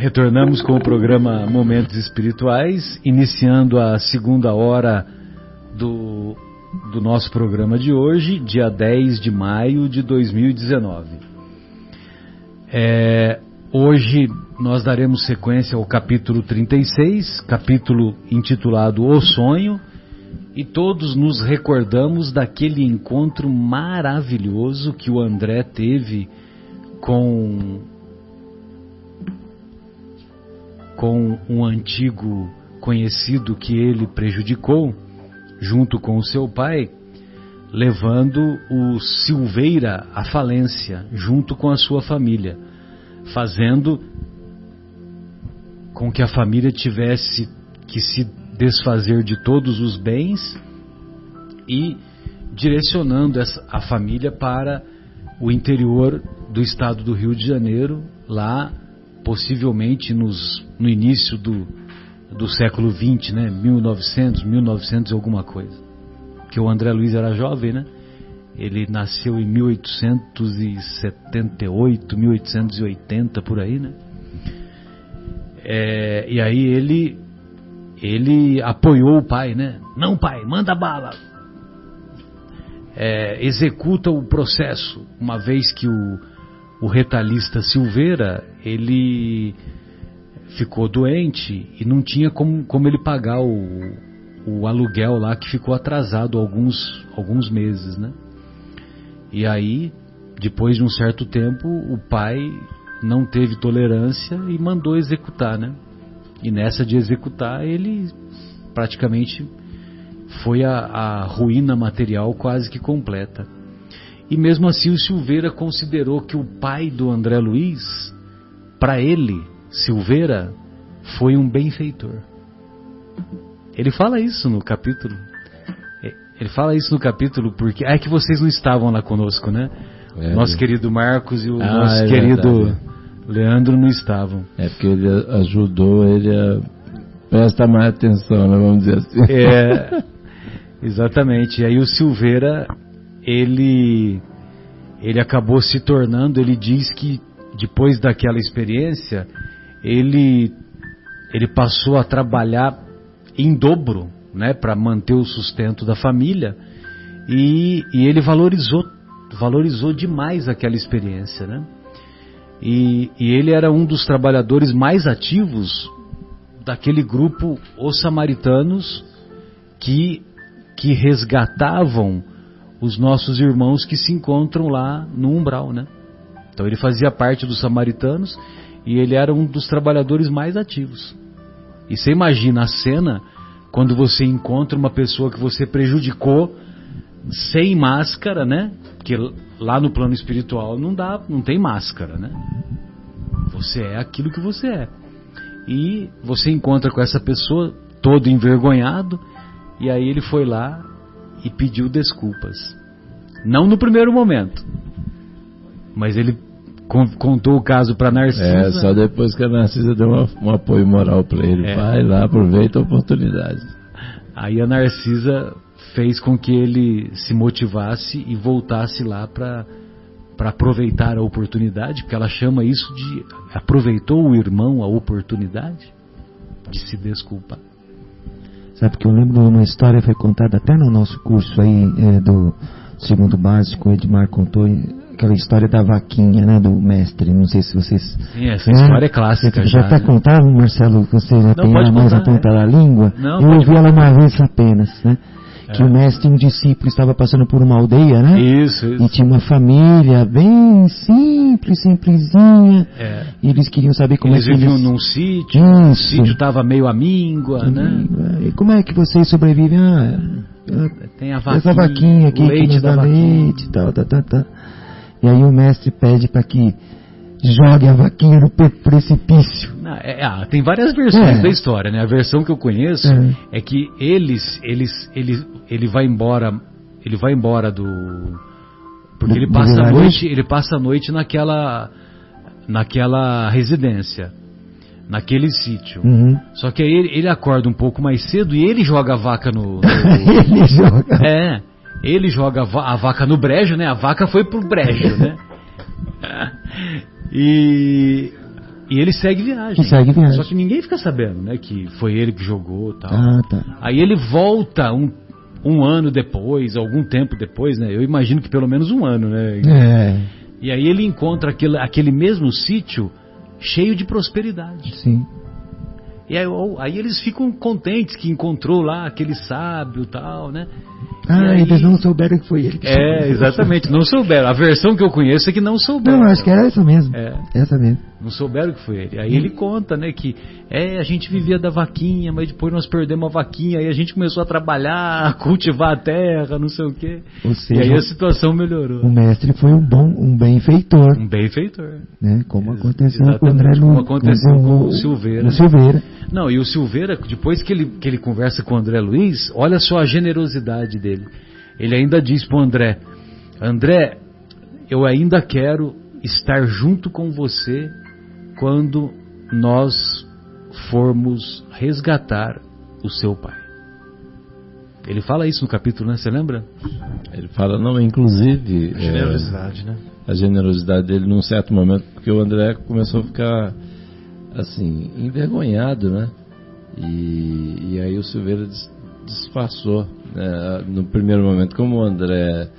Retornamos com o programa Momentos Espirituais, iniciando a segunda hora do nosso programa de hoje, dia 10 de maio de 2019. Hoje nós daremos sequência ao capítulo 36, capítulo intitulado O Sonho, e todos nos recordamos daquele encontro maravilhoso que o André teve com um antigo conhecido que ele prejudicou, junto com o seu pai, levando o Silveira à falência, junto com a sua família, fazendo com que a família tivesse que se desfazer de todos os bens e direcionando a família para o interior do estado do Rio de Janeiro, lá possivelmente no início do século XX, né? 1900 e alguma coisa. Porque o André Luiz era jovem, né? Ele nasceu em 1878, 1880, por aí, né? E aí ele apoiou o pai, né? Não, pai, manda bala. Executa o processo, uma vez que o retalhista Silveira, ele ficou doente e não tinha como ele pagar o aluguel lá, que ficou atrasado alguns meses, né? E aí, depois de um certo tempo, o pai não teve tolerância e mandou executar, né? E nessa de executar, ele praticamente foi a ruína material quase que completa. E mesmo assim o Silveira considerou que o pai do André Luiz, para ele, Silveira, foi um benfeitor. Ele fala isso no capítulo. Ele fala isso no capítulo porque... É que vocês não estavam lá conosco, né? Nosso querido Marcos e o nosso querido Leandro não estavam. É porque ele ajudou ele a prestar mais atenção, né? Vamos dizer assim. Exatamente. E aí o Silveira... Ele acabou se tornando, ele diz que depois daquela experiência, ele passou a trabalhar em dobro, né, para manter o sustento da família, e ele valorizou demais aquela experiência, né? E ele era um dos trabalhadores mais ativos daquele grupo, os samaritanos, que resgatavam os nossos irmãos que se encontram lá no umbral, né? Então ele fazia parte dos samaritanos e ele era um dos trabalhadores mais ativos. E você imagina a cena quando você encontra uma pessoa que você prejudicou sem máscara, né? Porque lá no plano espiritual não tem máscara, né? Você é aquilo que você é. E você encontra com essa pessoa todo envergonhado, e aí ele foi lá e pediu desculpas. Não no primeiro momento, mas ele contou o caso para Narcisa. Só depois que a Narcisa deu um apoio moral para ele. Vai lá, aproveita a oportunidade. Aí a Narcisa fez com que ele se motivasse e voltasse lá para aproveitar a oportunidade, porque ela chama isso de... Aproveitou o irmão a oportunidade de se desculpar. Sabe que eu lembro de uma história, foi contada até no nosso curso aí do segundo básico, o Edmar contou aquela história da vaquinha, né, do mestre, não sei se vocês... Sim, essa história é clássica. Já até contaram, Marcelo, que você já tem a mais na ponta da língua? Não, eu ouvi ela uma vez apenas, né? Que o mestre, um discípulo, estava passando por uma aldeia, né? Isso. E tinha uma família bem simplesinha. E eles queriam saber como eles viviam num sítio. O sítio estava meio amíngua, né? E como é que vocês sobrevivem? Tem a vaquinha, essa vaquinha aqui, leite que nos dá leite e tal. E aí o mestre pede para que jogue a vaquinha no precipício. Tem várias versões da história, né? A versão que eu conheço é que ele vai embora do... Porque ele passa a noite naquela residência, naquele sítio. Só que aí ele acorda um pouco mais cedo e ele joga a vaca no... Ele joga... Ele joga a vaca no brejo, né? A vaca foi pro brejo, né? E E ele segue viagem. Só que ninguém fica sabendo, né? Que foi ele que jogou e tal. Tá. Aí ele volta um ano depois, algum tempo depois, né? Eu imagino que pelo menos um ano, né? E aí ele encontra aquele mesmo sítio cheio de prosperidade. Sim. E aí eles ficam contentes que encontrou lá aquele sábio e tal, né? Eles não souberam que foi ele que chamou. Exatamente, não souberam. A versão que eu conheço é que não souberam. Não, acho que era essa mesmo. Essa mesmo. Não souberam que foi ele. Aí ele conta, né, que a gente vivia da vaquinha, mas depois nós perdemos a vaquinha, aí a gente começou a trabalhar, a cultivar a terra, não sei o quê. Ou seja, e aí a situação melhorou. O mestre foi um benfeitor. Um benfeitor. Né? Como aconteceu com o André Luiz. Como aconteceu com o Silveira. O Silveira. Não, e o Silveira, depois que ele conversa com o André Luiz, olha só a generosidade dele. Ele ainda diz para o André, eu ainda quero estar junto com você quando nós formos resgatar o seu pai. Ele fala isso no capítulo, né? Você lembra? Ele fala, não, inclusive... Generosidade, né? A generosidade dele num certo momento, porque o André começou a ficar, assim, envergonhado, né? E aí o Silveira disfarçou, né? No primeiro momento, como o André,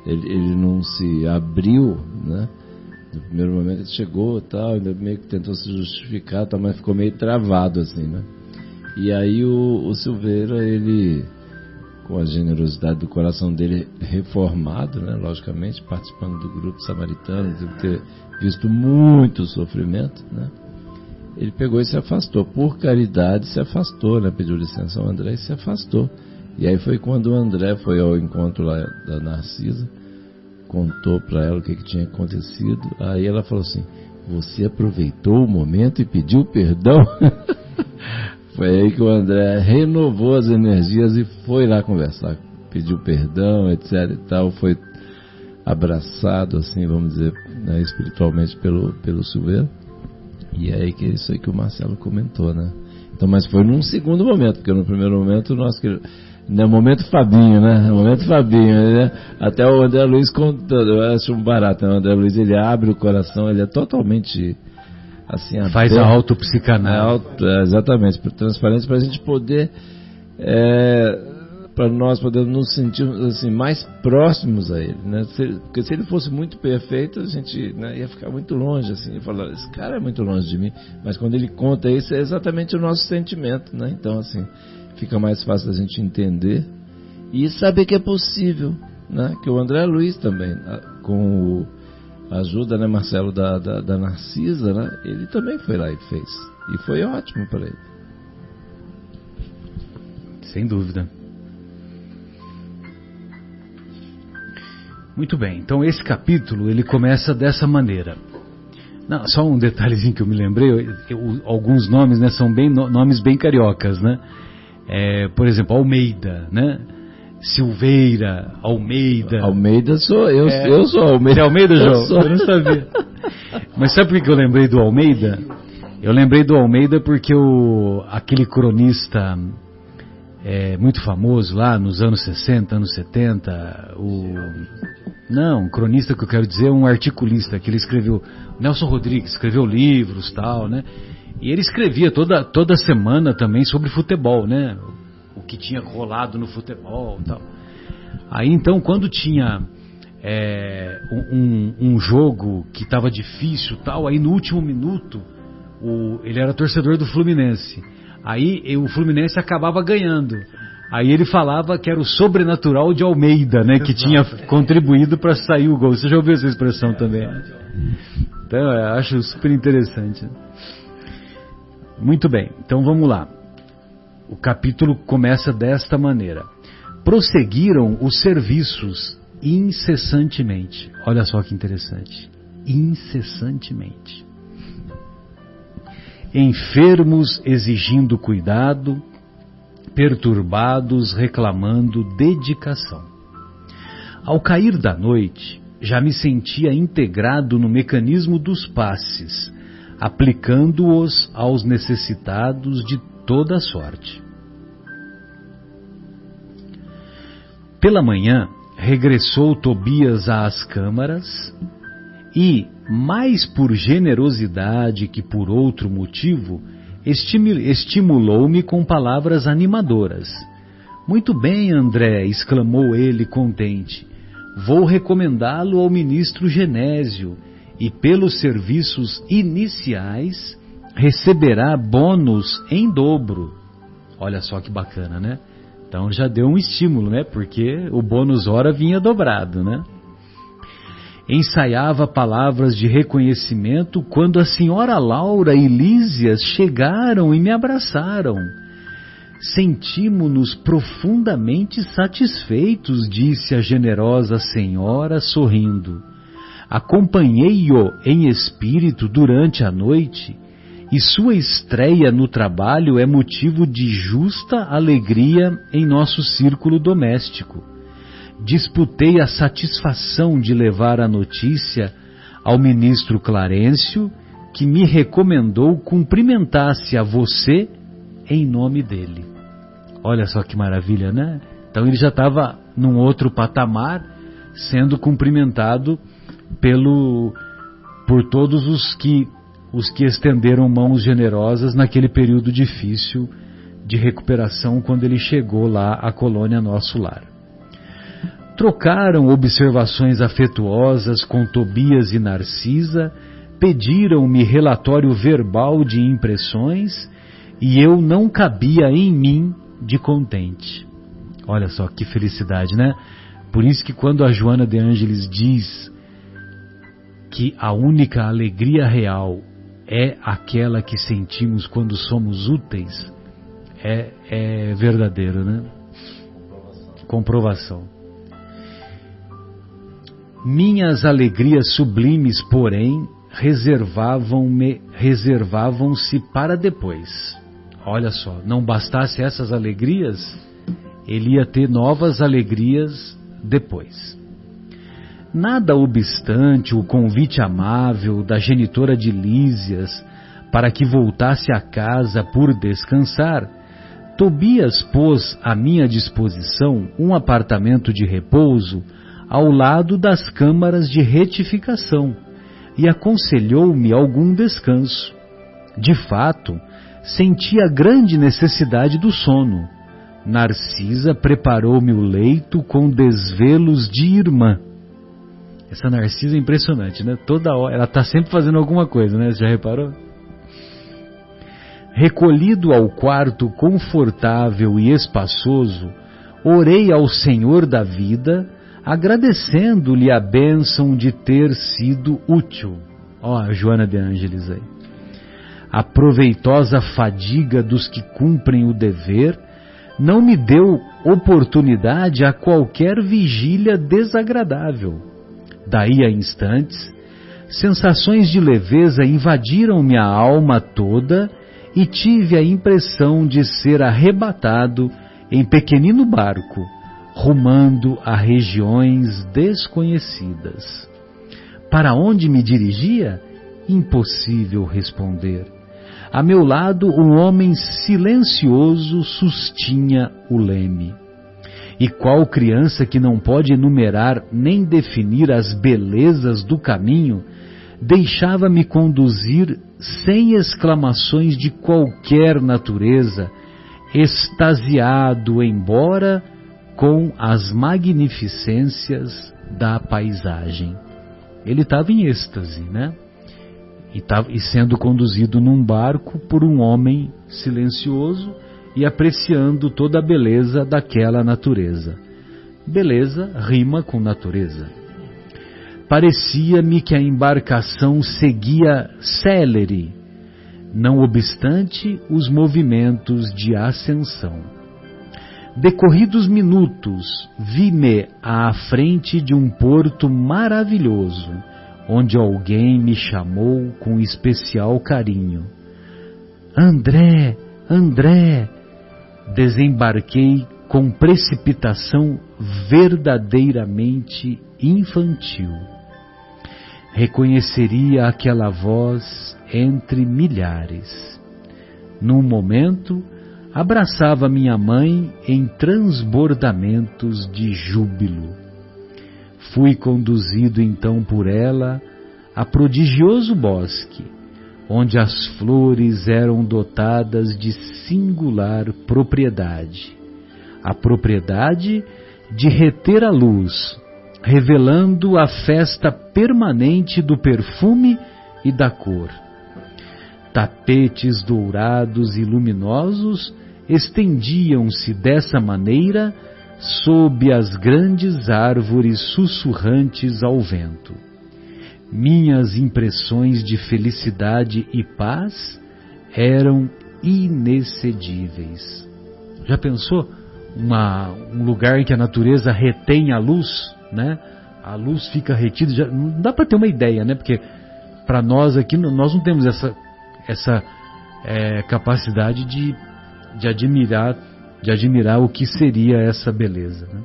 ele não se abriu, né? No primeiro momento ele chegou e tal, ainda meio que tentou se justificar, tal, mas ficou meio travado, assim, né? E aí o Silveira, ele, com a generosidade do coração dele reformado, né? Logicamente, participando do grupo samaritano, deve ter visto muito sofrimento, né? Ele pegou e se afastou, por caridade se afastou, né? Pediu licença ao André e se afastou. E aí foi quando o André foi ao encontro lá da Narcisa, contou para ela o que tinha acontecido. Aí ela falou assim, você aproveitou o momento e pediu perdão? Foi aí que o André renovou as energias e foi lá conversar, pediu perdão, etc e tal, foi abraçado, assim, vamos dizer, né, espiritualmente pelo Silveira. E é aí que é isso aí que o Marcelo comentou, né? Então, mas foi num segundo momento, porque no primeiro momento nós no momento Fabinho, né? No momento Fabinho, né? Até o André Luiz contou, eu acho um barato, né? O André Luiz, ele abre o coração, ele é totalmente assim, faz a autopsicanálise. Exatamente, transparência, para a gente poder para nós podermos nos sentir assim, mais próximos a ele, né? Porque se ele fosse muito perfeito, a gente, né, ia ficar muito longe, assim, ia falar, esse cara é muito longe de mim, mas quando ele conta isso, é exatamente o nosso sentimento, né? Então, assim, fica mais fácil da gente entender e saber que é possível, né? Que o André Luiz também, com a ajuda, né, Marcelo, da Narcisa, né? Ele também foi lá e fez, e foi ótimo para ele. Sem dúvida. Muito bem, então esse capítulo ele começa dessa maneira. Não, só um detalhezinho que eu me lembrei, alguns nomes, né, são nomes bem cariocas, né? Por exemplo, Almeida, né? Silveira, Almeida. Almeida sou eu, eu sou Almeida. Você é Almeida, João? Eu não sabia. Mas sabe por que eu lembrei do Almeida? Eu lembrei do Almeida porque aquele cronista muito famoso lá nos anos 60, anos 70, um cronista que eu quero dizer, um articulista que ele escreveu, Nelson Rodrigues, escreveu livros e tal, né? E ele escrevia toda semana também sobre futebol, né? O que tinha rolado no futebol e tal. Aí então, quando tinha um jogo que estava difícil e tal, aí no último minuto, ele era torcedor do Fluminense. Aí o Fluminense acabava ganhando. Aí ele falava que era o sobrenatural de Almeida, né? Que tinha contribuído para sair o gol. Você já ouviu essa expressão também? Então eu acho super interessante. Muito bem, então vamos lá. O capítulo começa desta maneira. Prosseguiram os serviços incessantemente. Olha só que interessante. Incessantemente. Enfermos exigindo cuidado, perturbados reclamando dedicação. Ao cair da noite, já me sentia integrado no mecanismo dos passes, aplicando-os aos necessitados de toda sorte. Pela manhã, regressou Tobias às câmaras e, mais por generosidade que por outro motivo, estimulou-me com palavras animadoras. Muito bem, André, exclamou ele contente. Vou recomendá-lo ao ministro Genésio e pelos serviços iniciais receberá bônus em dobro. Olha só que bacana, né? Então já deu um estímulo, né? Porque o bônus hora vinha dobrado, né? Ensaiava palavras de reconhecimento quando a senhora Laura e Lísias chegaram e me abraçaram. Sentimos-nos profundamente satisfeitos, disse a generosa senhora, sorrindo. Acompanhei-o em espírito durante a noite e sua estreia no trabalho é motivo de justa alegria em nosso círculo doméstico. Disputei a satisfação de levar a notícia ao ministro Clarencio, que me recomendou cumprimentasse a você em nome dele. Olha só que maravilha, né? Então ele já estava num outro patamar, sendo cumprimentado por todos os que estenderam mãos generosas naquele período difícil de recuperação, quando ele chegou lá à colônia Nosso Lar. Trocaram observações afetuosas com Tobias e Narcisa, pediram-me relatório verbal de impressões e eu não cabia em mim de contente. Olha só que felicidade, né? Por isso que quando a Joana de Ângeles diz que a única alegria real é aquela que sentimos quando somos úteis, é verdadeiro, né? Comprovação. Minhas alegrias sublimes, porém, reservavam-se para depois. Olha só, não bastasse essas alegrias, ele ia ter novas alegrias depois. Nada obstante o convite amável da genitora de Lísias para que voltasse a casa por descansar, Tobias pôs à minha disposição um apartamento de repouso ao lado das câmaras de retificação e aconselhou-me algum descanso. De fato, sentia grande necessidade do sono. Narcisa preparou-me o leito com desvelos de irmã. Essa Narcisa é impressionante, né? Toda hora, ela está sempre fazendo alguma coisa, né? Você já reparou? Recolhido ao quarto confortável e espaçoso, orei ao Senhor da vida, agradecendo-lhe a bênção de ter sido útil. Ó, a Joana de Ângeles aí. A proveitosa fadiga dos que cumprem o dever não me deu oportunidade a qualquer vigília desagradável. Daí a instantes, sensações de leveza invadiram-me a alma toda e tive a impressão de ser arrebatado em pequenino barco, rumando a regiões desconhecidas. Para onde me dirigia? Impossível responder. A meu lado, um homem silencioso sustinha o leme. E qual criança que não pode enumerar nem definir as belezas do caminho, deixava-me conduzir sem exclamações de qualquer natureza, extasiado embora com as magnificências da paisagem. Ele estava em êxtase, né? E sendo conduzido num barco por um homem silencioso e apreciando toda a beleza daquela natureza. Beleza rima com natureza. Parecia-me que a embarcação seguia célere, não obstante os movimentos de ascensão. Decorridos minutos, vi-me à frente de um porto maravilhoso, onde alguém me chamou com especial carinho. André, André! Desembarquei com precipitação verdadeiramente infantil. Reconheceria aquela voz entre milhares. Num momento, abraçava minha mãe em transbordamentos de júbilo. Fui conduzido então por ela a prodigioso bosque, onde as flores eram dotadas de singular propriedade, a propriedade de reter a luz, revelando a festa permanente do perfume e da cor. Tapetes dourados e luminosos estendiam-se dessa maneira sob as grandes árvores sussurrantes ao vento. Minhas impressões de felicidade e paz eram inexcedíveis. Já pensou? Um lugar em que a natureza retém a luz, né? A luz fica retida, já, não dá para ter uma ideia, né? Porque para nós aqui, nós não temos essa capacidade de admirar o que seria essa beleza, né?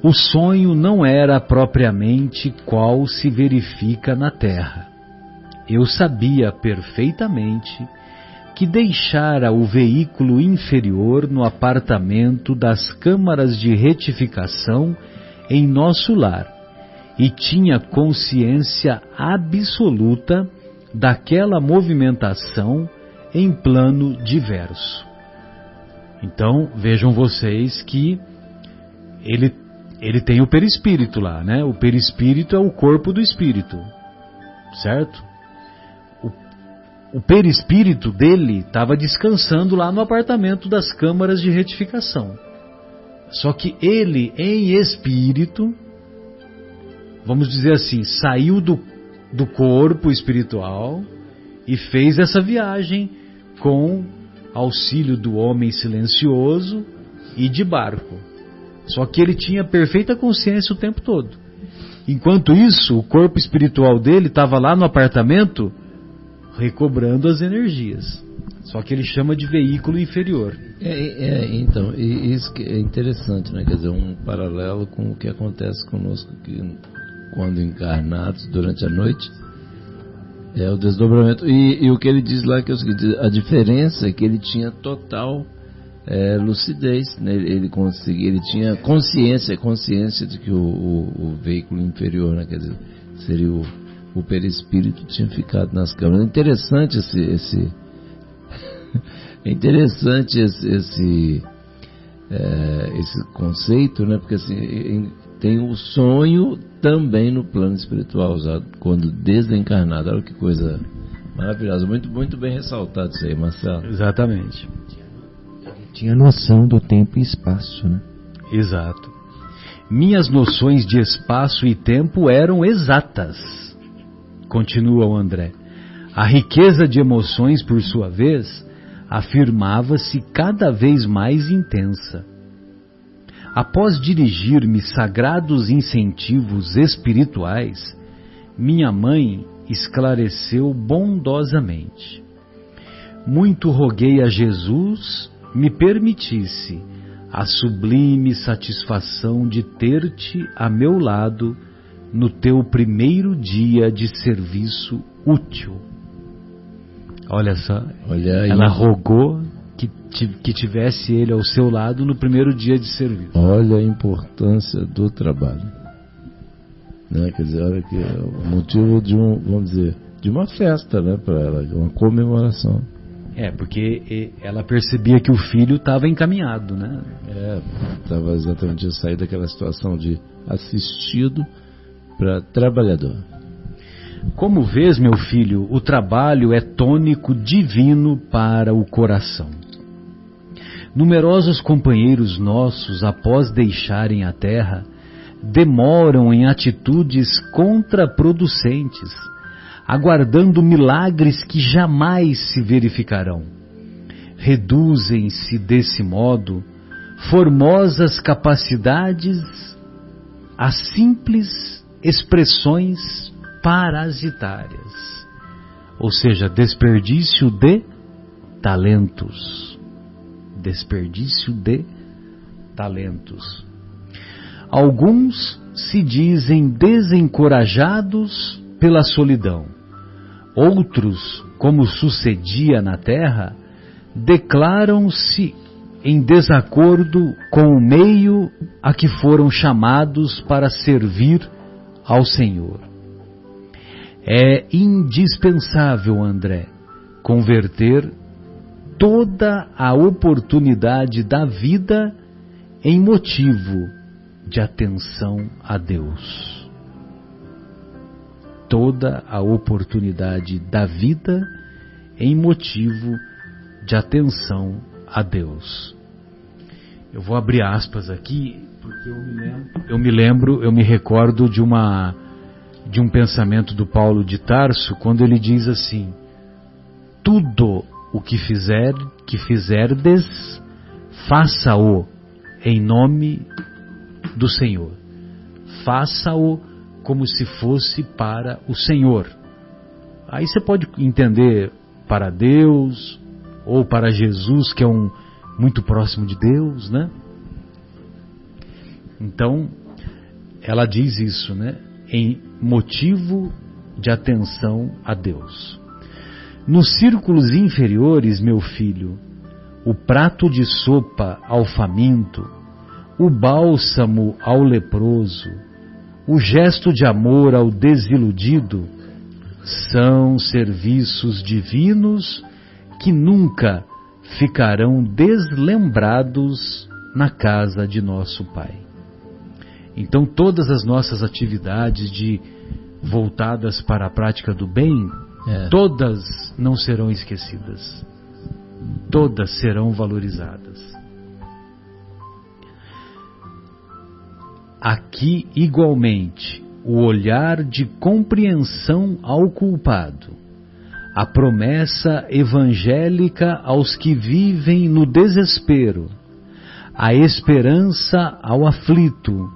O sonho não era propriamente qual se verifica na terra. Eu sabia perfeitamente que deixara o veículo inferior no apartamento das câmaras de retificação em nosso lar e tinha consciência absoluta daquela movimentação em plano diverso. Então, vejam vocês que ele tem o perispírito lá, né? O perispírito é o corpo do espírito, certo? O perispírito dele estava descansando lá no apartamento das câmaras de retificação. Só que ele, em espírito, vamos dizer assim, saiu do corpo espiritual e fez essa viagem com auxílio do homem silencioso e de barco. Só que ele tinha perfeita consciência o tempo todo. Enquanto isso, o corpo espiritual dele estava lá no apartamento recobrando as energias. Só que ele chama de veículo inferior. Então, isso que é interessante, né? Quer dizer, um paralelo com o que acontece conosco quando encarnados durante a noite. É o desdobramento. E o que ele diz lá que é o seguinte: a diferença é que ele tinha total lucidez, né? Ele tinha consciência de que o veículo inferior, né? Quer dizer, seria o perispírito, tinha ficado nas câmaras. É interessante esse conceito, né? Porque assim, tem o sonho também no plano espiritual, usado quando desencarnado. Olha que coisa maravilhosa. Muito, muito bem ressaltado isso aí, Marcelo. Exatamente. Tinha noção do tempo e espaço, né? Exato. Minhas noções de espaço e tempo eram exatas. Continua o André. A riqueza de emoções, por sua vez, afirmava-se cada vez mais intensa. Após dirigir-me sagrados incentivos espirituais, minha mãe esclareceu bondosamente. Muito roguei a Jesus me permitisse a sublime satisfação de ter-te a meu lado no teu primeiro dia de serviço útil. Olha só, ela rogou que tivesse ele ao seu lado no primeiro dia de serviço. Olha a importância do trabalho, né? Quer dizer, olha que é o motivo de uma festa, né, para ela, uma comemoração. Porque ela percebia que o filho estava encaminhado, né? Estava exatamente a sair daquela situação de assistido para trabalhador. Como vês, meu filho, o trabalho é tônico divino para o coração. Numerosos companheiros nossos, após deixarem a terra, demoram em atitudes contraproducentes, aguardando milagres que jamais se verificarão. Reduzem-se desse modo formosas capacidades a simples expressões parasitárias, ou seja, desperdício de talentos. Desperdício de talentos. Alguns se dizem desencorajados pela solidão. Outros, como sucedia na terra, declaram-se em desacordo com o meio a que foram chamados para servir ao Senhor. É indispensável, André, converter toda a oportunidade da vida em motivo de atenção a Deus. Toda a oportunidade da vida em motivo de atenção a Deus. Eu vou abrir aspas aqui, porque eu me recordo de um pensamento do Paulo de Tarso, quando ele diz assim: tudo o que fizerdes, faça-o em nome do Senhor. Faça-o como se fosse para o Senhor. Aí você pode entender para Deus, ou para Jesus, que é muito próximo de Deus, né? Então, ela diz isso, né? Em motivo de atenção a Deus. Nos círculos inferiores, meu filho, o prato de sopa ao faminto, o bálsamo ao leproso, o gesto de amor ao desiludido, são serviços divinos que nunca ficarão deslembrados na casa de nosso Pai. Então todas as nossas atividades voltadas para a prática do bem, todas não serão esquecidas. Todas serão valorizadas. Aqui, igualmente, o olhar de compreensão ao culpado, a promessa evangélica aos que vivem no desespero, a esperança ao aflito,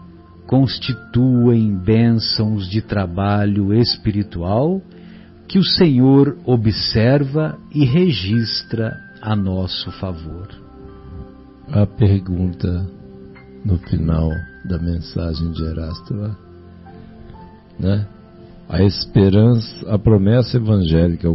constituem bênçãos de trabalho espiritual que o Senhor observa e registra a nosso favor. A pergunta no final da mensagem de Erasto, né? A esperança, a promessa evangélica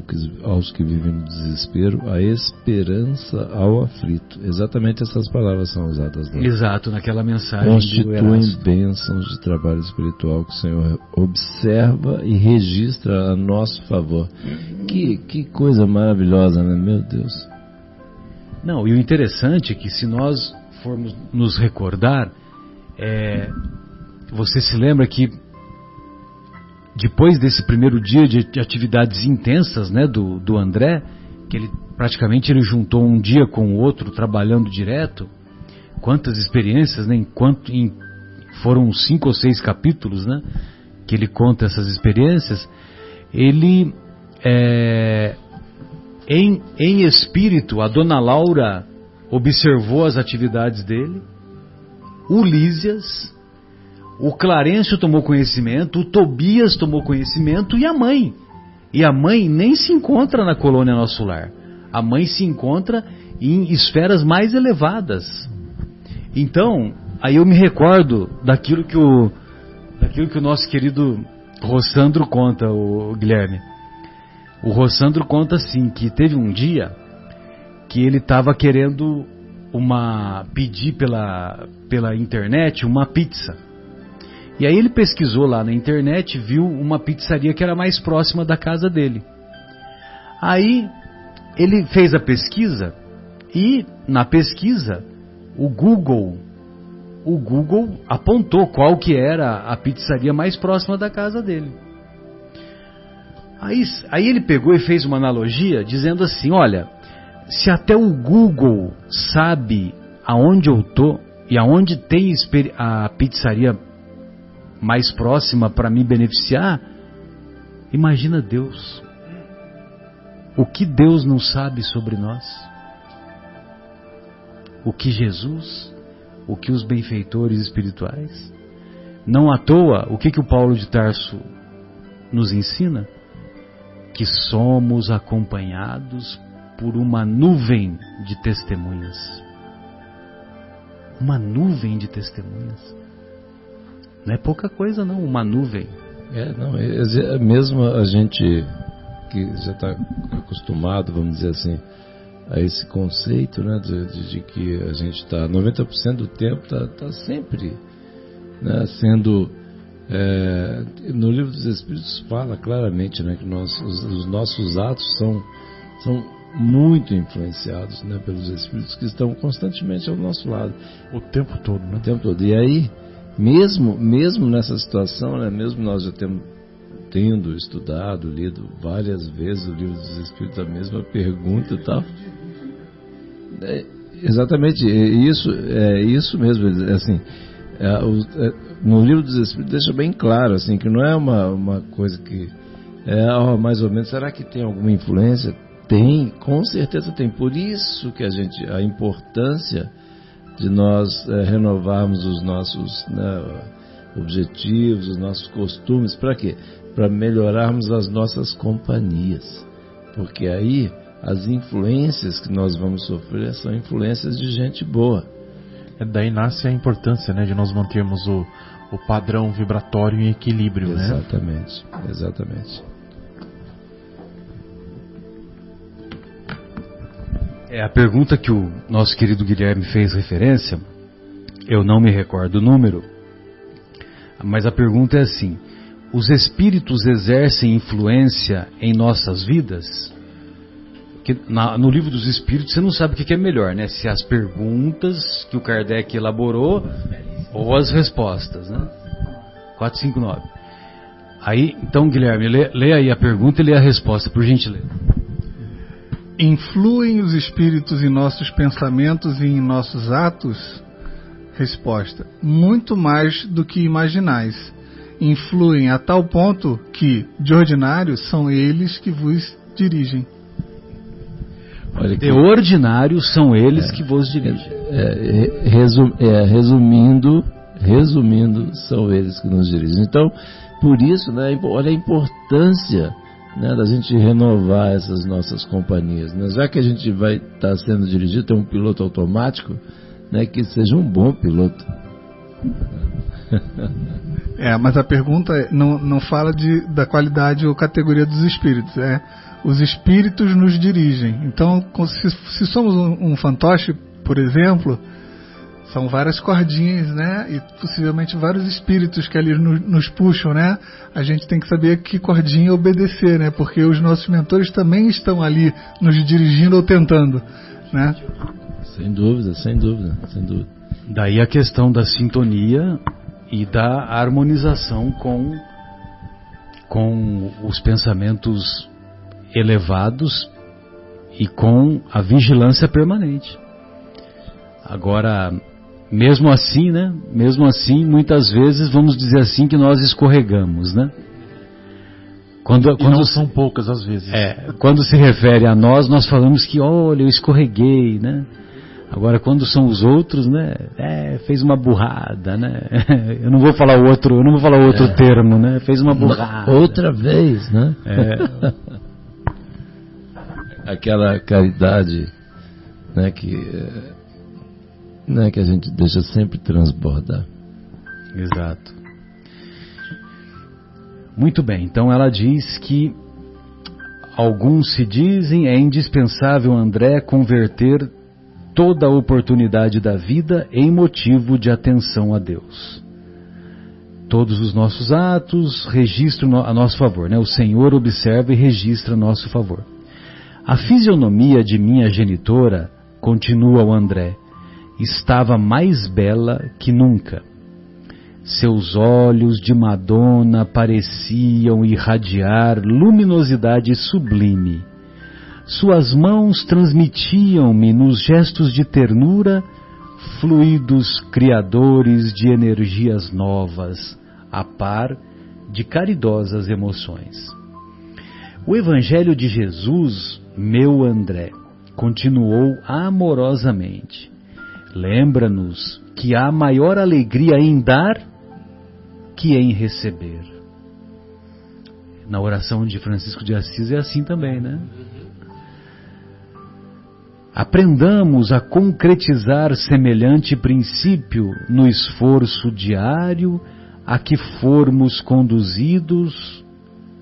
aos que vivem no desespero, a esperança ao aflito. Exatamente essas palavras são usadas lá. Exato, naquela mensagem constituem bênçãos de trabalho espiritual que o Senhor observa e registra a nosso favor. Que coisa maravilhosa, né? Meu Deus. Não, e o interessante é que se nós formos nos recordar, você se lembra que depois desse primeiro dia de atividades intensas, né, do André, que ele juntou um dia com o outro, trabalhando direto, quantas experiências, né, foram 5 ou 6 capítulos, né, que ele conta essas experiências. Ele, em espírito, a dona Laura observou as atividades dele, o Lísias, o Clarencio tomou conhecimento, o Tobias tomou conhecimento e a mãe. E a mãe nem se encontra na colônia Nosso Lar. A mãe se encontra em esferas mais elevadas. Então, aí eu me recordo daquilo que o nosso querido Rossandro conta, o Guilherme. O Rossandro conta assim, que teve um dia que ele estava querendo pedir pela internet uma pizza. E aí ele pesquisou lá na internet, viu uma pizzaria que era mais próxima da casa dele. Aí ele fez a pesquisa e na pesquisa o Google apontou qual que era a pizzaria mais próxima da casa dele. Aí ele pegou e fez uma analogia dizendo assim: olha, se até o Google sabe aonde eu tô e aonde tem a pizzaria mais próxima para me beneficiar, imagina Deus. O que Deus não sabe sobre nós? O que Jesus, o que os benfeitores espirituais? Não à toa, o que o Paulo de Tarso nos ensina? Que somos acompanhados por uma nuvem de testemunhas. Uma nuvem de testemunhas. Não é pouca coisa não, uma nuvem. Mesmo a gente que já está acostumado, vamos dizer assim, a esse conceito, né, de que a gente está 90% do tempo está sempre, né, sendo No Livro dos Espíritos fala claramente, né, que os nossos atos são muito influenciados, né, pelos Espíritos que estão constantemente ao nosso lado. O tempo todo, né? O tempo todo. E aí, mesmo nessa situação, né, mesmo nós já tendo estudado, lido várias vezes o Livro dos Espíritos, a mesma pergunta e tal. Exatamente, isso mesmo, assim, no Livro dos Espíritos deixa bem claro, assim, que não é uma coisa que mais ou menos, será que tem alguma influência? Tem, com certeza tem. Por isso que a importância de nós renovarmos os nossos, né, objetivos, os nossos costumes. Para quê? Para melhorarmos as nossas companhias. Porque aí as influências que nós vamos sofrer são influências de gente boa. Daí nasce a importância, né, de nós mantermos o padrão vibratório em equilíbrio. Exatamente, né? Exatamente. A pergunta que o nosso querido Guilherme fez referência, eu não me recordo o número, mas a pergunta é assim: os espíritos exercem influência em nossas vidas? Porque no Livro dos Espíritos você não sabe o que é melhor, né? Se as perguntas que o Kardec elaborou ou as respostas, né? 459. Aí, então, Guilherme, lê aí a pergunta e lê a resposta, por gentileza. Influem os espíritos em nossos pensamentos e em nossos atos? Resposta: muito mais do que imaginais. Influem a tal ponto que, de ordinário, são eles que vos dirigem. De ordinário, são eles que vos dirigem. Resumindo, são eles que nos dirigem. Então, por isso, né, olha a importância, né, da gente renovar essas nossas companhias, né? Já que a gente vai estar sendo dirigido, tem um piloto automático, né, que seja um bom piloto. Mas a pergunta não fala da qualidade ou categoria dos espíritos. Os espíritos nos dirigem. Então, se somos um fantoche, por exemplo, são várias cordinhas, né? E possivelmente vários espíritos que ali nos puxam, né? A gente tem que saber que cordinha obedecer, né? Porque os nossos mentores também estão ali nos dirigindo ou tentando, né? Sem dúvida. Daí a questão da sintonia e da harmonização com os pensamentos elevados e com a vigilância permanente. Agora, mesmo assim, né? Mesmo assim, muitas vezes vamos dizer assim que nós escorregamos, né? Quando não são poucas as vezes. Quando se refere a nós falamos que, olha, eu escorreguei, né? Agora, quando são os outros, né? Fez uma burrada, né? Eu não vou falar outro termo, né? Fez uma burrada. Outra vez, né? Aquela caridade, né, que a gente deixa sempre transbordar. Exato. Muito bem, então ela diz que alguns se dizem é indispensável, André, converter toda a oportunidade da vida em motivo de atenção a Deus. Todos os nossos atos registram a nosso favor, né? O Senhor observa e registra a nosso favor. A fisionomia de minha genitora, continua o André, estava mais bela que nunca. Seus olhos de Madonna pareciam irradiar luminosidade sublime. Suas mãos transmitiam-me nos gestos de ternura fluidos criadores de energias novas, a par de caridosas emoções. O Evangelho de Jesus, meu André, continuou amorosamente. Lembra-nos que há maior alegria em dar que em receber. Na oração de Francisco de Assis é assim também, né? Aprendamos a concretizar semelhante princípio no esforço diário a que formos conduzidos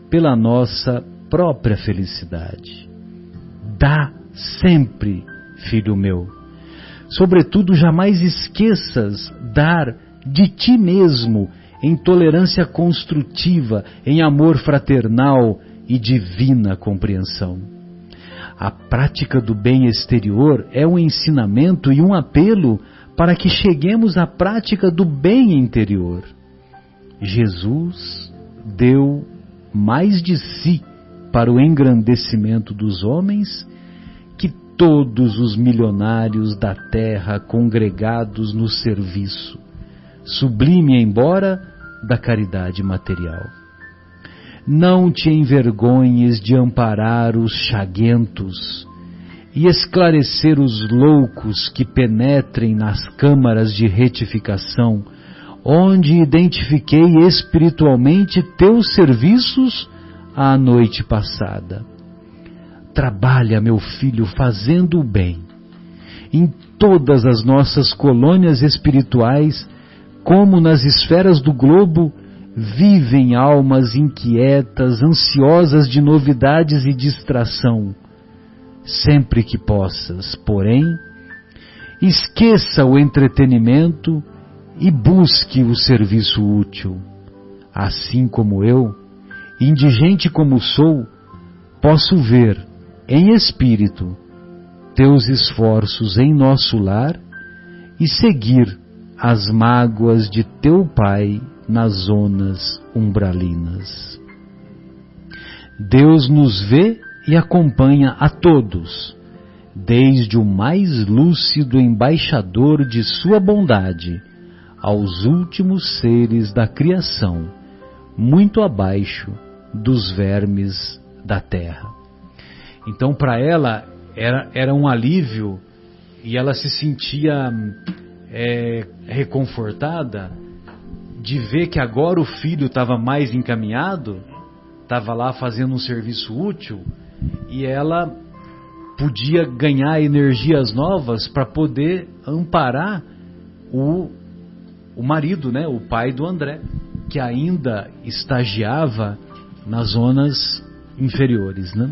pela nossa própria felicidade. Dá sempre, filho meu. Sobretudo, jamais esqueças dar de ti mesmo em tolerância construtiva, em amor fraternal e divina compreensão. A prática do bem exterior é um ensinamento e um apelo para que cheguemos à prática do bem interior. Jesus deu mais de si para o engrandecimento dos homens que todos os milionários da terra congregados no serviço, sublime embora da caridade material. Não te envergonhes de amparar os chaguentos e esclarecer os loucos que penetrem nas câmaras de retificação, onde identifiquei espiritualmente teus serviços à noite passada. Trabalha, meu filho, fazendo o bem. Em todas as nossas colônias espirituais, como nas esferas do globo, vivem almas inquietas, ansiosas de novidades e distração. Sempre que possas, porém, esqueça o entretenimento e busque o serviço útil. Assim como eu, indigente como sou, posso ver, em espírito, teus esforços em nosso lar e seguir as mágoas de teu pai nas zonas umbralinas. Deus nos vê e acompanha a todos, desde o mais lúcido embaixador de sua bondade aos últimos seres da criação, muito abaixo dos vermes da terra. Então, para ela, era um alívio e ela se sentia reconfortada de ver que agora o filho estava mais encaminhado, estava lá fazendo um serviço útil e ela podia ganhar energias novas para poder amparar o marido, né, o pai do André, que ainda estagiava nas zonas inferiores, né?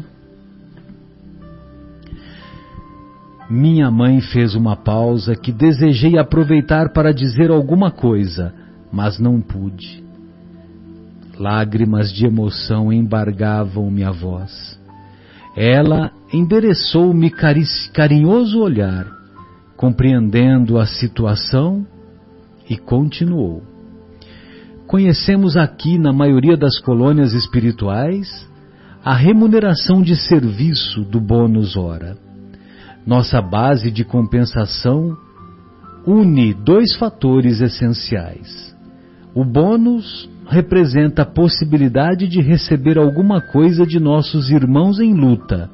Minha mãe fez uma pausa que desejei aproveitar para dizer alguma coisa, mas não pude. Lágrimas de emoção embargavam minha voz. Ela endereçou-me carinhoso olhar, compreendendo a situação, e continuou. Conhecemos aqui, na maioria das colônias espirituais, a remuneração de serviço do bônus hora. Nossa base de compensação une dois fatores essenciais. O bônus representa a possibilidade de receber alguma coisa de nossos irmãos em luta,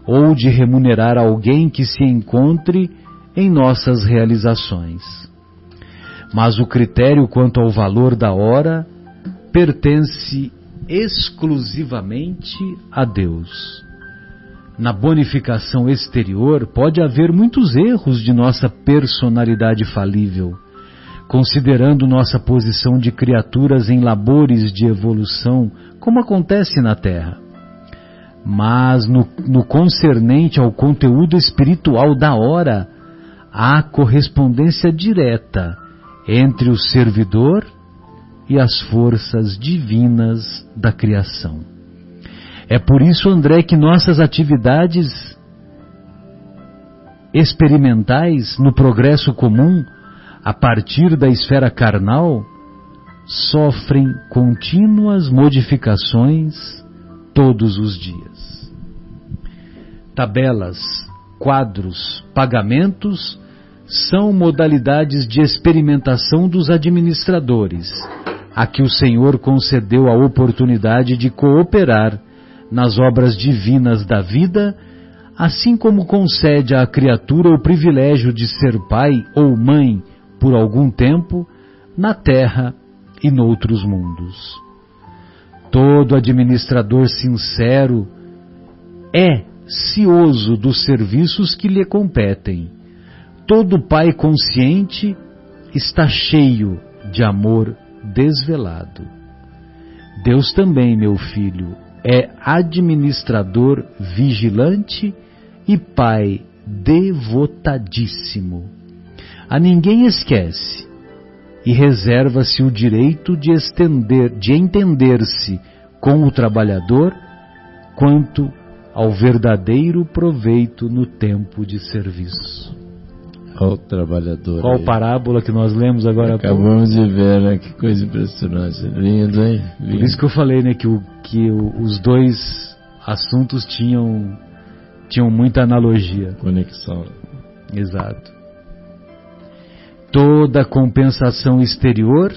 ou de remunerar alguém que se encontre em nossas realizações. Mas o critério quanto ao valor da hora pertence exclusivamente a Deus. Na bonificação exterior pode haver muitos erros de nossa personalidade falível, considerando nossa posição de criaturas em labores de evolução, como acontece na Terra. Mas no concernente ao conteúdo espiritual da hora, há correspondência direta entre o servidor e as forças divinas da criação. É por isso, André, que nossas atividades experimentais no progresso comum, a partir da esfera carnal, sofrem contínuas modificações todos os dias. Tabelas, quadros, pagamentos são modalidades de experimentação dos administradores, a que o Senhor concedeu a oportunidade de cooperar nas obras divinas da vida, assim como concede à criatura o privilégio de ser pai ou mãe por algum tempo na terra e noutros mundos. Todo administrador sincero é cioso dos serviços que lhe competem. Todo pai consciente está cheio de amor desvelado. Deus também, meu filho, é administrador vigilante e pai devotadíssimo. A ninguém esquece, e reserva-se o direito de entender-se com o trabalhador quanto ao verdadeiro proveito no tempo de serviço. Ao trabalhador. Qual parábola que nós lemos agora? Acabamos de ver, né? Que coisa impressionante. Lindo, hein? Lindo. Por isso que eu falei, né? Que os dois assuntos tinham muita analogia. Conexão. Exato. Toda compensação exterior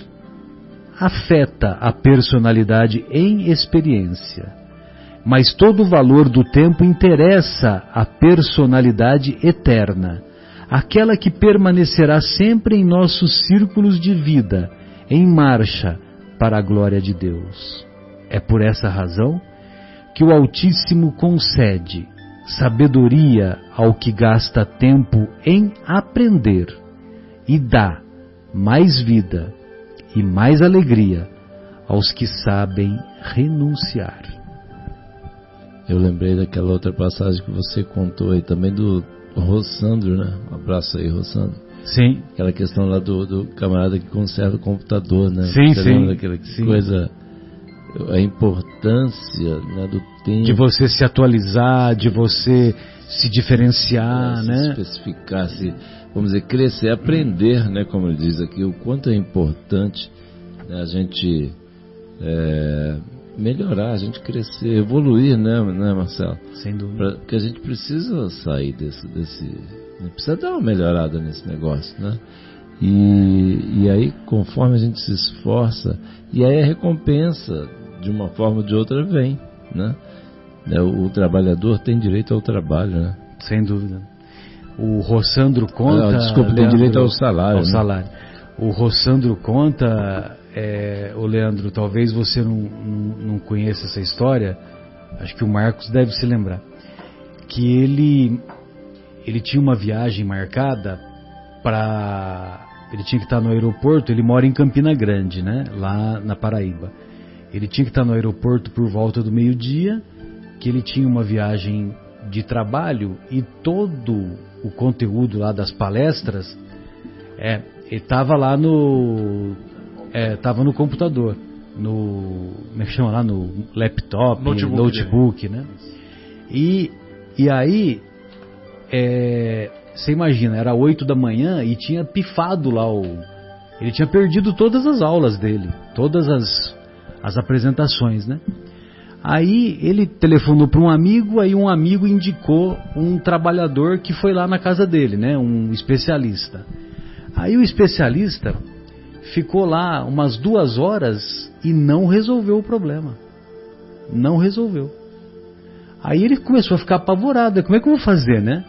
afeta a personalidade em experiência, mas todo o valor do tempo interessa a personalidade eterna, aquela que permanecerá sempre em nossos círculos de vida, em marcha para a glória de Deus. É por essa razão que o Altíssimo concede sabedoria ao que gasta tempo em aprender e dá mais vida e mais alegria aos que sabem renunciar. Eu lembrei daquela outra passagem que você contou aí também do Rossandro, né? Um abraço aí, Rossandro. Sim. Aquela questão lá do camarada que conserta o computador, né? Sim, você lembra daquela coisa, a importância, né, do tempo. De você se atualizar, de você se diferenciar, né? Se especificar, vamos dizer, crescer, aprender, né? Como ele diz aqui, o quanto é importante, né, a gente melhorar, a gente crescer, evoluir, né, Marcelo? Sem dúvida. Porque a gente precisa sair desse precisa dar uma melhorada nesse negócio, né? E aí, conforme a gente se esforça, e aí a recompensa, de uma forma ou de outra, vem, né? O trabalhador tem direito ao trabalho, né? Sem dúvida. O Rossandro conta... Desculpa, Leandro, tem direito ao salário. Ao salário. O Rossandro conta, o Leandro, talvez você não conheça essa história, acho que o Marcos deve se lembrar, que ele tinha uma viagem marcada ele tinha que estar no aeroporto. Ele mora em Campina Grande, né, lá na Paraíba. Ele tinha que estar no aeroporto por volta do meio-dia, que ele tinha uma viagem de trabalho, e todo o conteúdo lá das palestras ele estava lá estava no computador, como é que chama lá, no laptop, notebook, né? E aí você imagina, era 8 da manhã e tinha pifado lá ele tinha perdido todas as aulas dele, todas as apresentações, né? Aí ele telefonou para um amigo, aí um amigo indicou um trabalhador que foi lá na casa dele, né? Um especialista. Aí o especialista ficou lá umas 2 horas e não resolveu o problema. Não resolveu. Aí ele começou a ficar apavorado. Como é que eu vou fazer, né?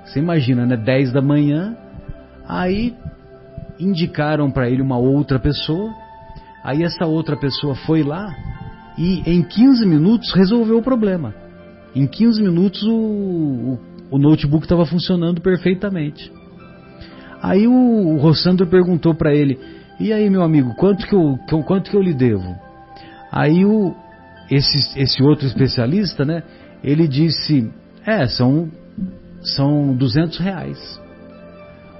Você imagina, né? 10 da manhã. Aí indicaram para ele uma outra pessoa. Aí essa outra pessoa foi lá e em 15 minutos resolveu o problema. Em 15 minutos o notebook estava funcionando perfeitamente. Aí o Rossandro perguntou para ele: e aí, meu amigo, quanto que eu lhe devo? Aí esse outro especialista, né, ele disse: são 200 reais.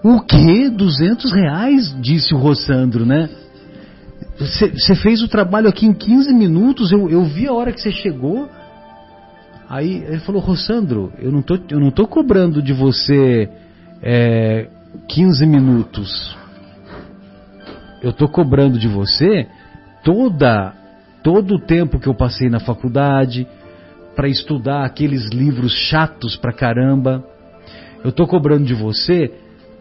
O quê? 200 reais? Disse o Rossandro, né? Você fez o trabalho aqui em 15 minutos, eu vi a hora que você chegou. Aí ele falou: Rossandro, eu não tô cobrando de você 15 minutos. Eu tô cobrando de você todo o tempo que eu passei na faculdade para estudar aqueles livros chatos pra caramba. Eu tô cobrando de você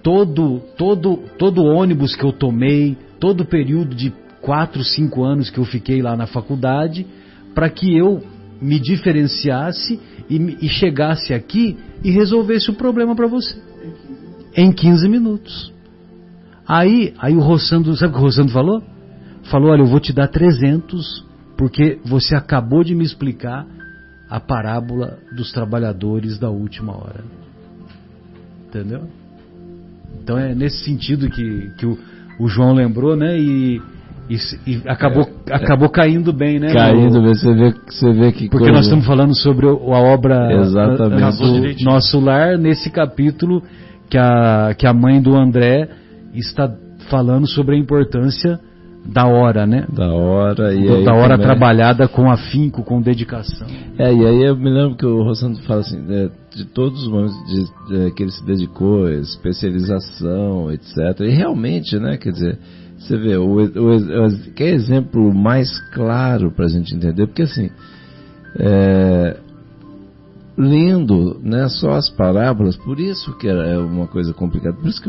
todo ônibus que eu tomei, todo o período de 4, 5 anos que eu fiquei lá na faculdade, para que eu me diferenciasse e chegasse aqui e resolvesse o problema para você em 15 minutos. Aí o Rossandro, sabe o que o Rossandro falou? Falou: olha, eu vou te dar 300 porque você acabou de me explicar a parábola dos trabalhadores da última hora. Entendeu? Então é nesse sentido que o João lembrou, né? E acabou caindo bem, né? Caindo bem, você vê que porque coisa. Nós estamos falando sobre a obra Exatamente. Nosso Lar, nesse capítulo que a mãe do André está falando sobre a importância da hora, né? Da hora. E aí da hora também, trabalhada com afinco, com dedicação. e aí eu me lembro que o Rossandro fala assim, de todos os momentos que ele se dedicou, especialização, etc. E realmente, né, quer dizer, você vê, que exemplo mais claro para a gente entender, porque assim, lendo, né, só as parábolas, por isso que é uma coisa complicada, por isso que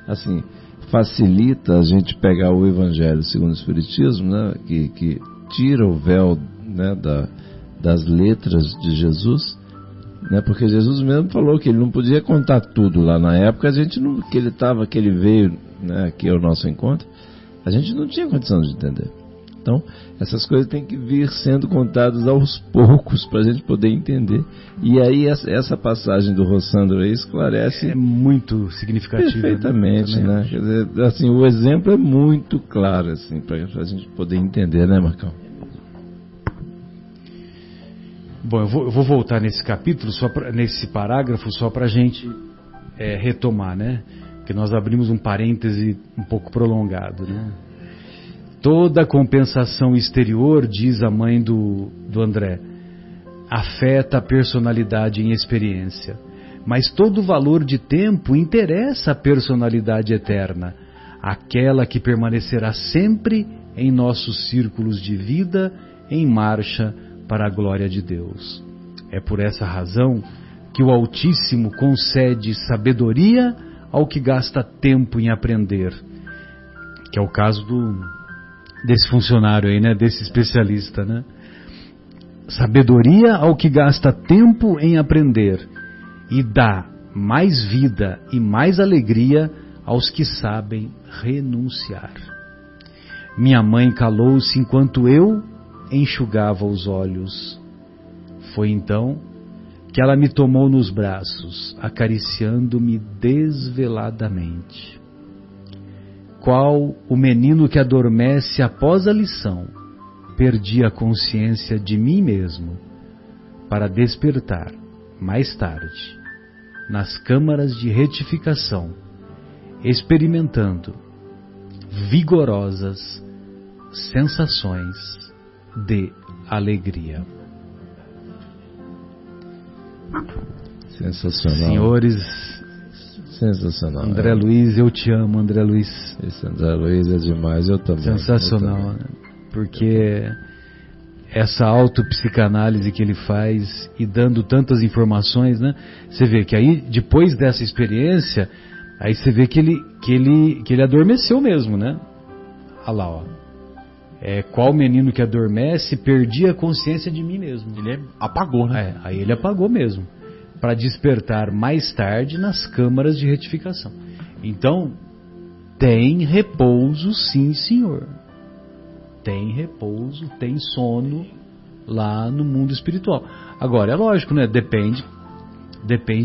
assim, facilita a gente pegar o Evangelho segundo o Espiritismo, né, que tira o véu, né, das letras de Jesus, né, porque Jesus mesmo falou que ele não podia contar tudo lá na época, a gente não, que ele veio, né, aqui ao nosso encontro, a gente não tinha condição de entender. Então, essas coisas têm que vir sendo contadas aos poucos para a gente poder entender. E aí essa passagem do Rossandro aí esclarece. É muito significativa. Perfeitamente, né? Quer dizer, assim, o exemplo é muito claro, assim, para a gente poder entender, né, Marcão? Bom, eu vou voltar nesse capítulo, nesse parágrafo, só para a gente retomar, né? Porque nós abrimos um parêntese um pouco prolongado, né? Toda compensação exterior, diz a mãe do André, afeta a personalidade em experiência. Mas todo valor de tempo interessa a personalidade eterna, aquela que permanecerá sempre em nossos círculos de vida, em marcha para a glória de Deus. É por essa razão que o Altíssimo concede sabedoria ao que gasta tempo em aprender, que é o caso desse funcionário aí, né, desse especialista, né? Sabedoria ao que gasta tempo em aprender e dá mais vida e mais alegria aos que sabem renunciar. Minha mãe calou-se enquanto eu enxugava os olhos. Foi então que ela me tomou nos braços, acariciando-me desveladamente. Qual o menino que adormece após a lição, perdi a consciência de mim mesmo, para despertar, mais tarde, nas câmaras de retificação, experimentando vigorosas sensações de alegria. Sensacional. Senhores, sensacional. André Luiz, eu te amo, André Luiz. Esse André Luiz é demais, eu também. Sensacional, né? Porque essa autopsicanálise que ele faz e dando tantas informações, né? Você vê que aí, depois dessa experiência, aí você vê que ele adormeceu mesmo, né? Olha lá, ó. Qual menino que adormece, perdi a consciência de mim mesmo. Ele apagou, né? Aí ele apagou mesmo, para despertar mais tarde nas câmaras de retificação. Então, tem repouso, sim, senhor. Tem repouso, tem sono lá no mundo espiritual. Agora, é lógico, né? Depende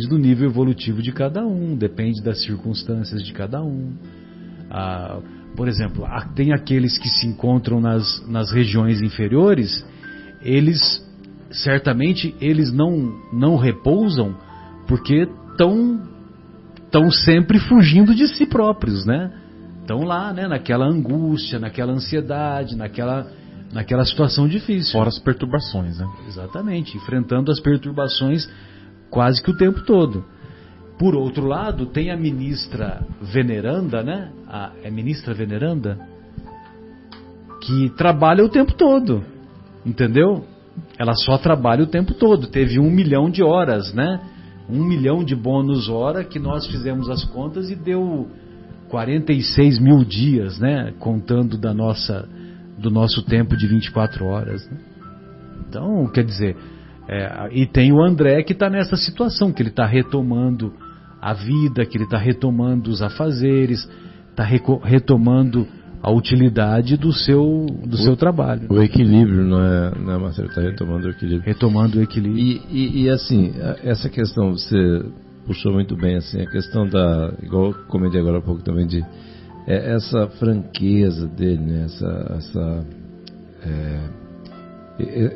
do nível evolutivo de cada um, depende das circunstâncias de cada um. Por exemplo, tem aqueles que se encontram nas regiões inferiores, certamente eles não repousam porque estão sempre fugindo de si próprios, né? Estão lá, né? Naquela angústia, naquela ansiedade, naquela situação difícil. Fora as perturbações, né? Exatamente, enfrentando as perturbações quase que o tempo todo. Por outro lado, tem a ministra veneranda, né? É ministra veneranda? Que trabalha o tempo todo, entendeu? Ela só trabalha o tempo todo. Teve 1 milhão de horas, né? 1 milhão de bônus hora que nós fizemos as contas e deu 46 mil dias, né? Contando do nosso tempo de 24 horas, né? Então, quer dizer, e tem o André que está nessa situação, que ele está retomando a vida, que ele está retomando os afazeres, está retomando a utilidade do seu trabalho. O equilíbrio, não é, Marcelo? Está retomando o equilíbrio. Retomando o equilíbrio. E assim, essa questão, você puxou muito bem, assim, a questão igual eu comentei agora há pouco também, de essa franqueza dele, né?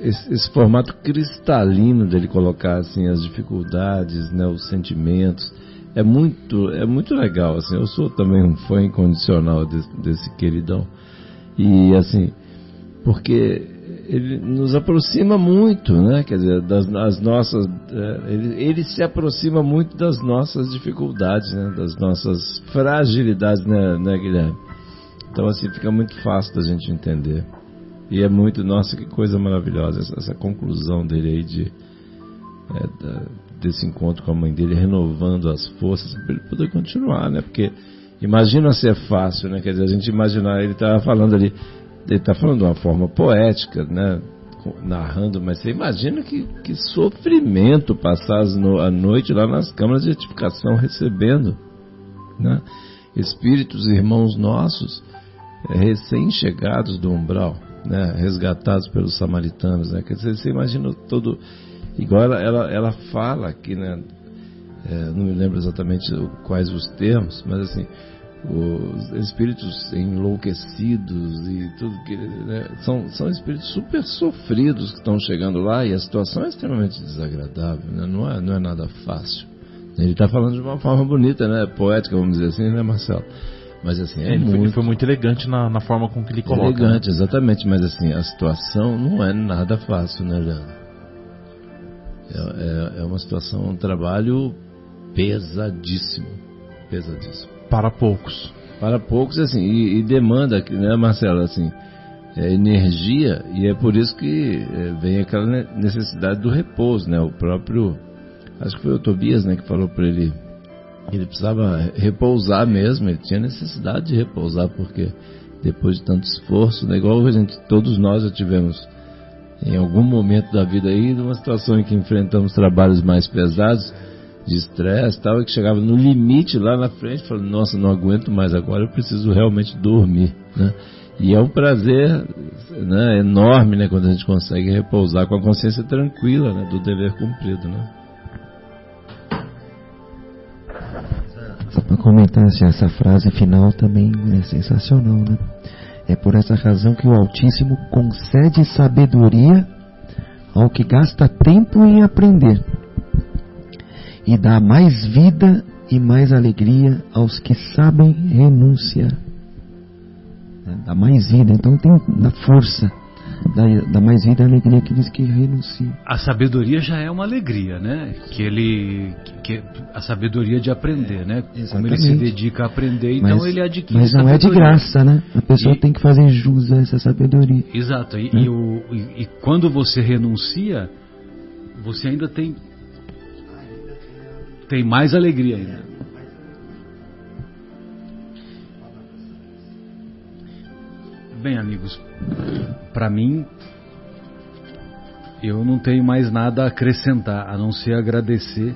Esse formato cristalino dele colocar assim, as dificuldades, né? Os sentimentos. é muito legal, assim. Eu sou também um fã incondicional desse queridão. E assim, porque ele nos aproxima muito, né? Quer dizer, das nossas, ele se aproxima muito das nossas dificuldades, né? Das nossas fragilidades, né, Guilherme? Então assim, fica muito fácil da gente entender. E é muito, nossa, que coisa maravilhosa essa conclusão dele aí desse encontro com a mãe dele, renovando as forças para ele poder continuar, né? Porque imagina se é fácil, né? Quer dizer, a gente imaginar, ele estava falando ali, ele está falando de uma forma poética, né? Narrando, mas você imagina que sofrimento passar a noite lá nas câmaras de edificação recebendo, né? Espíritos, irmãos nossos, recém-chegados do umbral, né? Resgatados pelos samaritanos, né? Quer dizer, você imagina todo... Igual ela fala aqui, né? Não me lembro exatamente quais os termos, mas assim, os espíritos enlouquecidos e tudo que, né? São espíritos super sofridos que estão chegando lá, e a situação é extremamente desagradável, né? Não é nada fácil. Ele está falando de uma forma bonita, né? Poética, vamos dizer assim, né, Marcelo? Mas assim, ele foi muito elegante na forma com que ele coloca. Elegante, né? Exatamente, mas assim, a situação não é nada fácil, né, Leandro? É uma situação, um trabalho pesadíssimo. Para poucos. Para poucos, assim, e demanda, né, Marcelo, assim, energia, e é por isso que vem aquela necessidade do repouso, né? O próprio, acho que foi o Tobias, né, que falou para ele precisava repousar mesmo, ele tinha necessidade de repousar, porque depois de tanto esforço, né, igual todos nós já tivemos em algum momento da vida aí, numa situação em que enfrentamos trabalhos mais pesados, de estresse e tal, e que chegava no limite lá na frente, falando, nossa, não aguento mais agora, eu preciso realmente dormir, né? E é um prazer, né, enorme, né, quando a gente consegue repousar com a consciência tranquila, né, do dever cumprido, né? Só para comentar, assim, essa frase final também é sensacional, né? É por essa razão que o Altíssimo concede sabedoria ao que gasta tempo em aprender, e dá mais vida e mais alegria aos que sabem renunciar. Dá mais vida, então dá força, dá mais vida e alegria àqueles que renunciam. A sabedoria já é uma alegria, né? A sabedoria de aprender, né? Exatamente. Como ele se dedica a aprender, então ele adquire. Mas não sabedoria. é de graça, né? A pessoa tem que fazer jus a essa sabedoria. Exato. E quando você renuncia, você ainda tem mais alegria ainda. Bem, amigos, para mim, eu não tenho mais nada a acrescentar, a não ser agradecer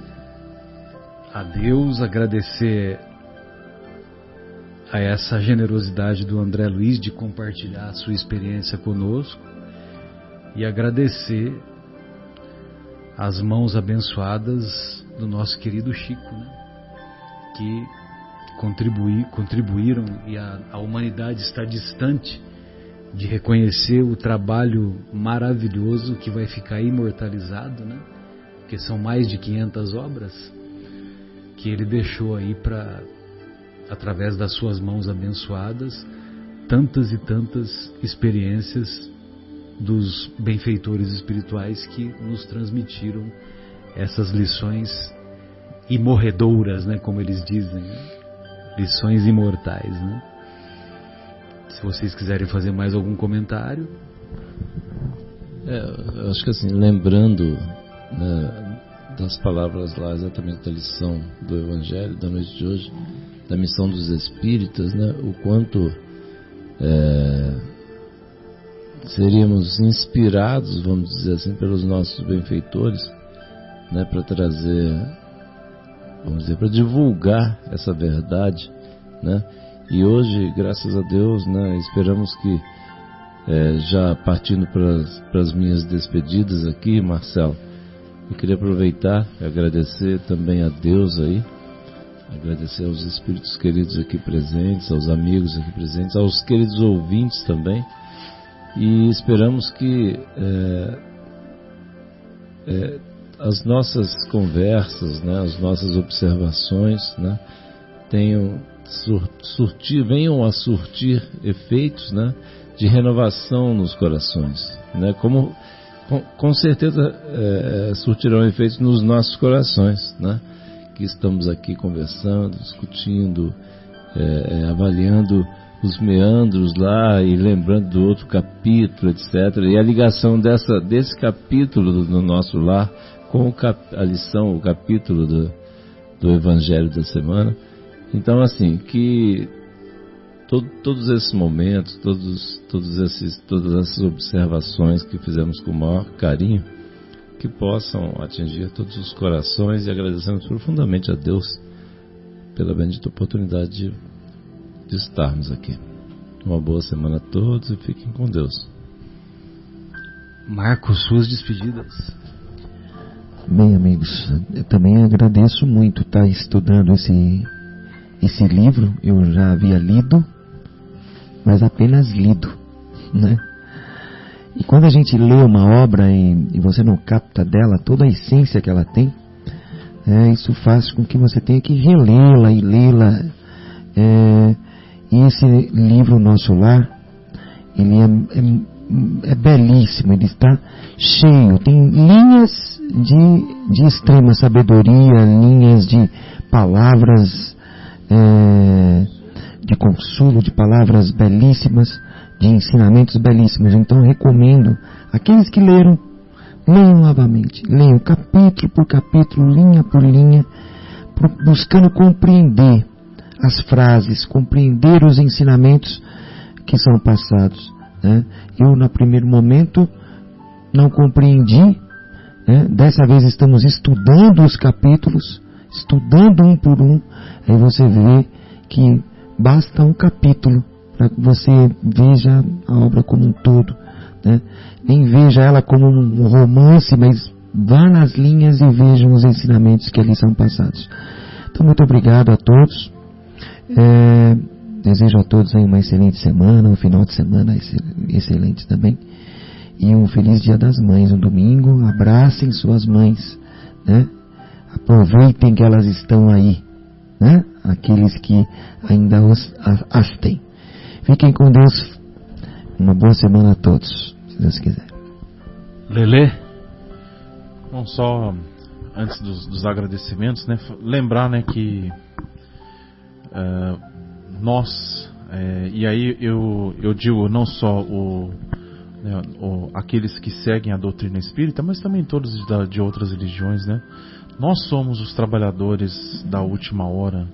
a Deus, agradecer a essa generosidade do André Luiz de compartilhar a sua experiência conosco, e agradecer as mãos abençoadas do nosso querido Chico, né? Que contribuíram, e a humanidade está distante de reconhecer o trabalho maravilhoso que vai ficar imortalizado, né? Porque são mais de 500 obras que ele deixou aí para, através das suas mãos abençoadas, tantas e tantas experiências dos benfeitores espirituais que nos transmitiram essas lições imorredouras, né? Como eles dizem, né? Lições imortais, né? Se vocês quiserem fazer mais algum comentário. Eu acho que assim, lembrando, né, das palavras lá exatamente da lição do Evangelho da noite de hoje, da missão dos espíritas, né, o quanto seríamos inspirados, vamos dizer assim, pelos nossos benfeitores, né, para trazer, vamos dizer, para divulgar essa verdade, né? E hoje, graças a Deus, né, esperamos que, já partindo para as minhas despedidas aqui, Marcelo, eu queria aproveitar e agradecer também a Deus aí, agradecer aos espíritos queridos aqui presentes, aos amigos aqui presentes, aos queridos ouvintes também, e esperamos que as nossas conversas, né, as nossas observações, né, venham a surtir efeitos, né, de renovação nos corações, né, como com certeza surtirão efeitos nos nossos corações, né, que estamos aqui conversando, discutindo, avaliando os meandros lá e lembrando do outro capítulo, etc. E a ligação desse capítulo do nosso lar com a lição, o capítulo do Evangelho da semana. Então, assim, que todos esses momentos, todas essas observações que fizemos com o maior carinho, que possam atingir todos os corações, e agradecemos profundamente a Deus pela bendita oportunidade de estarmos aqui. Uma boa semana a todos e fiquem com Deus. Marcos, suas despedidas. Bem, amigos, eu também agradeço muito estar estudando esse livro. Eu já havia lido, mas apenas lido, né? E quando a gente lê uma obra e você não capta dela toda a essência que ela tem, isso faz com que você tenha que relê-la e lê-la. E esse livro Nosso Lar, ele é belíssimo, ele está cheio, tem linhas de extrema sabedoria, linhas de palavras de consolo, de palavras belíssimas, de ensinamentos belíssimos. Então recomendo, aqueles que leram, leiam novamente, leiam capítulo por capítulo, linha por linha, buscando compreender as frases, compreender os ensinamentos que são passados, né? Eu, no primeiro momento, não compreendi, né? Dessa vez estamos estudando os capítulos, estudando um por um, aí você vê que basta um capítulo para que você veja a obra como um todo, né? Nem veja ela como um romance, mas vá nas linhas e vejam os ensinamentos que ali são passados. Então, muito obrigado a todos. Desejo a todos aí uma excelente semana, um final de semana excelente também, e um feliz Dia das Mães, um domingo. Abracem suas mães, né? Aproveitem que elas estão aí, né? Aqueles que ainda as têm. Fiquem com Deus. Uma boa semana a todos, se Deus quiser. Lelê? Bom, só antes dos agradecimentos, né, lembrar, né, que nós, e aí eu digo não só aqueles que seguem a doutrina espírita, mas também todos de outras religiões, né? Nós somos os trabalhadores da última hora